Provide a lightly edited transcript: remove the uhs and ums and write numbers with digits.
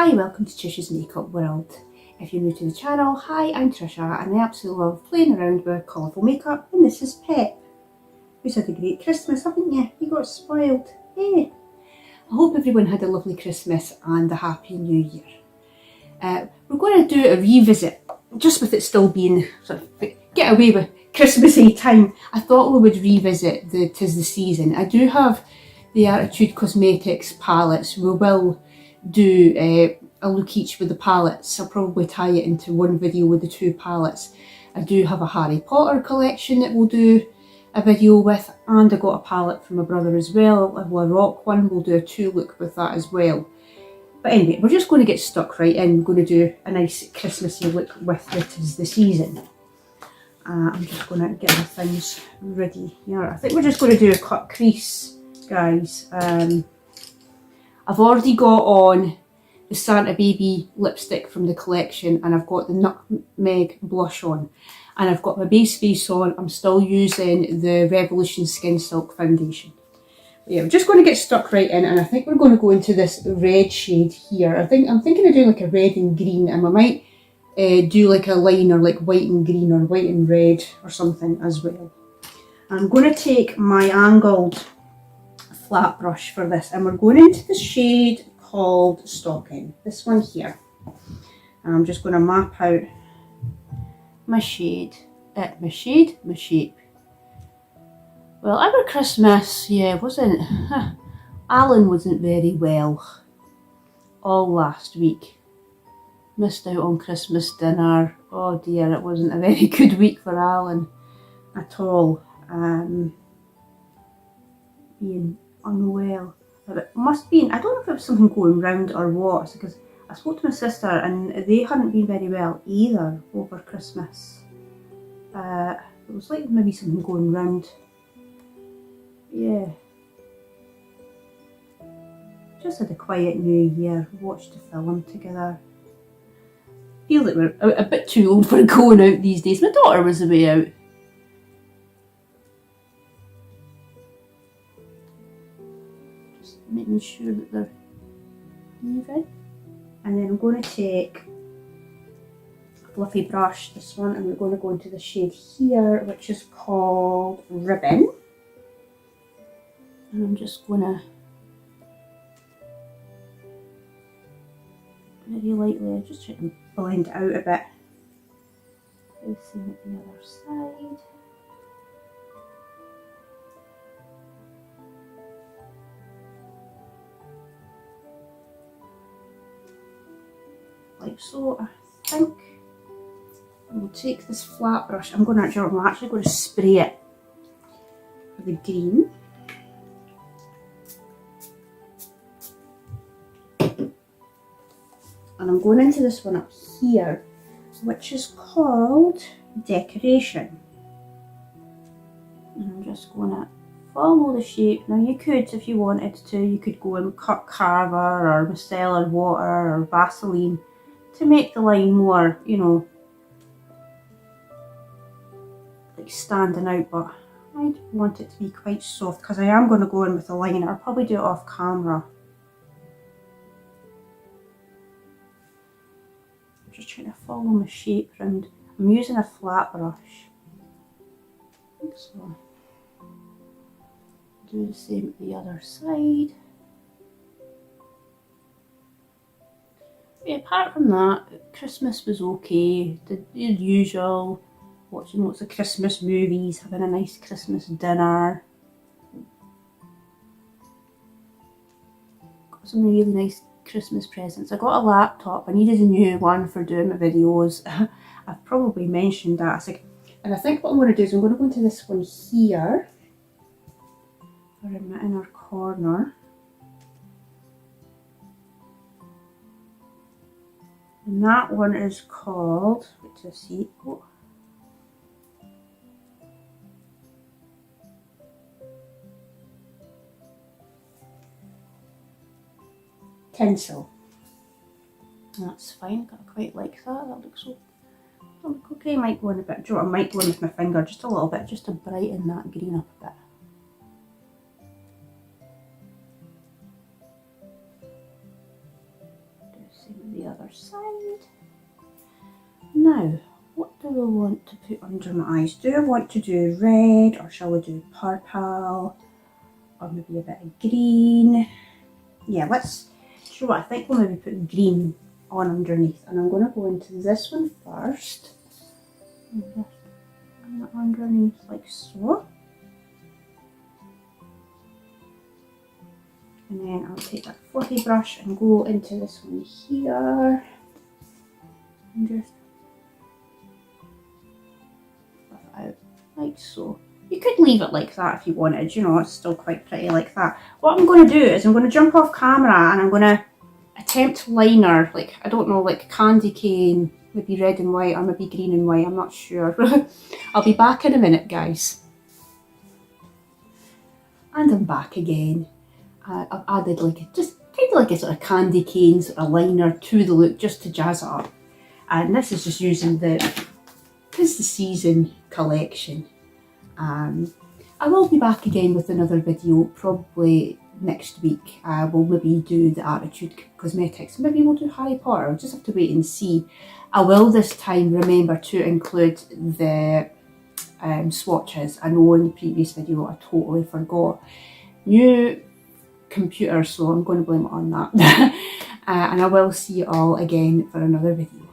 Hi, welcome to Tricia's Makeup World. If you're new to the channel, hi, I'm Tricia and I absolutely love playing around with colourful makeup, and this is Pep. Who's had a great Christmas, haven't you? You got spoiled. Hey! I hope everyone had a lovely Christmas and a happy new year. We're going to do a revisit, just with it still being sort of get away with Christmassy time. I thought we would revisit the 'Tis the Season. I do have the Attitude Cosmetics palettes. We will do a look each with the palettes. I'll probably tie it into one video with the two palettes. I do have a Harry Potter collection that we'll do a video with, and I got a palette from my brother as well, a rock one. We'll do a two look with that as well. But anyway, we're just going to get stuck right in. We're going to do a nice Christmassy look with the 'Tis the Season. I'm just going to get my things ready here. I think we're just going to do a cut crease, guys. I've already got on the Santa Baby lipstick from the collection, and I've got the Nutmeg blush on, and I've got my base on. I'm still using the Revolution Skin Silk foundation. But yeah, we're just going to get stuck right in, and I think we're going to go into this red shade here. I'm thinking of doing like a red and green, and we might do like a liner like white and green or white and red or something as well. I'm going to take my angled flat brush for this, and we're going into the shade called Stocking, this one here. And I'm just going to map out my shade, my shape. Well, our Christmas, yeah, Alan wasn't very well all last week. Missed out on Christmas dinner. Oh dear, it wasn't a very good week for Alan at all. Being unwell. It must be, I don't know if it was something going round or what, because I spoke to my sister and they hadn't been very well either over Christmas. It was like maybe something going round. Yeah. Just had a quiet new year, watched a film together. Feel that we're a bit too old for going out these days. My daughter was away out. Making sure that they're even. And then I'm going to take a fluffy brush, this one, and we're going to go into the shade here, which is called Ribbon. And I'm just going to very lightly, just try to blend it out a bit. Do the same at the other side. Like so, I think. And we'll take this flat brush. I'm actually going to spray it with the green. And I'm going into this one up here, which is called Decoration. And I'm just going to follow the shape. Now you could, if you wanted to, you could go and cut Carver or micellar water or Vaseline to make the line more, you know, like standing out, but I want it to be quite soft because I am going to go in with a liner. I'll probably do it off camera. I'm just trying to follow my shape around. I'm using a flat brush. Like so. Do the same at the other side. Yeah, apart from that, Christmas was okay. The usual, watching lots of Christmas movies, having a nice Christmas dinner. Got some really nice Christmas presents. I got a laptop. I needed a new one for doing my videos. I've probably mentioned that. And I think what I'm going to do is I'm going to go into this one here, or in my inner corner. And that one is called, let's see, oh. Tinsel. That's fine, I quite like that. That looks okay. I might go in a bit, I might go in with my finger just a little bit, just to brighten that green up a bit. Do the same Now, what do I want to put under my eyes? Do I want to do red, or shall we do purple, or maybe a bit of green? Yeah, let's, sure what, I think we'll maybe put green on underneath, and I'm going to go into this one first. And just bring it underneath like so. And then I'll take that fluffy brush and go into this one here. And just fluff it out like so. You could leave it like that if you wanted, you know, it's still quite pretty like that. What I'm going to do is I'm going to jump off camera and I'm going to attempt liner, like, I don't know, like candy cane, maybe red and white or maybe green and white, I'm not sure. I'll be back in a minute, guys. And I'm back again. I've added like just kind of like a sort of candy cane sort of liner to the look just to jazz it up. And this is just using the Season collection. I will be back again with another video probably next week. We'll maybe do the Attitude Cosmetics, maybe we'll do Harry Potter, I'll just have to wait and see. I will this time remember to include the swatches. I know in the previous video I totally forgot. New computer, so I'm going to blame it on that. And I will see you all again for another video.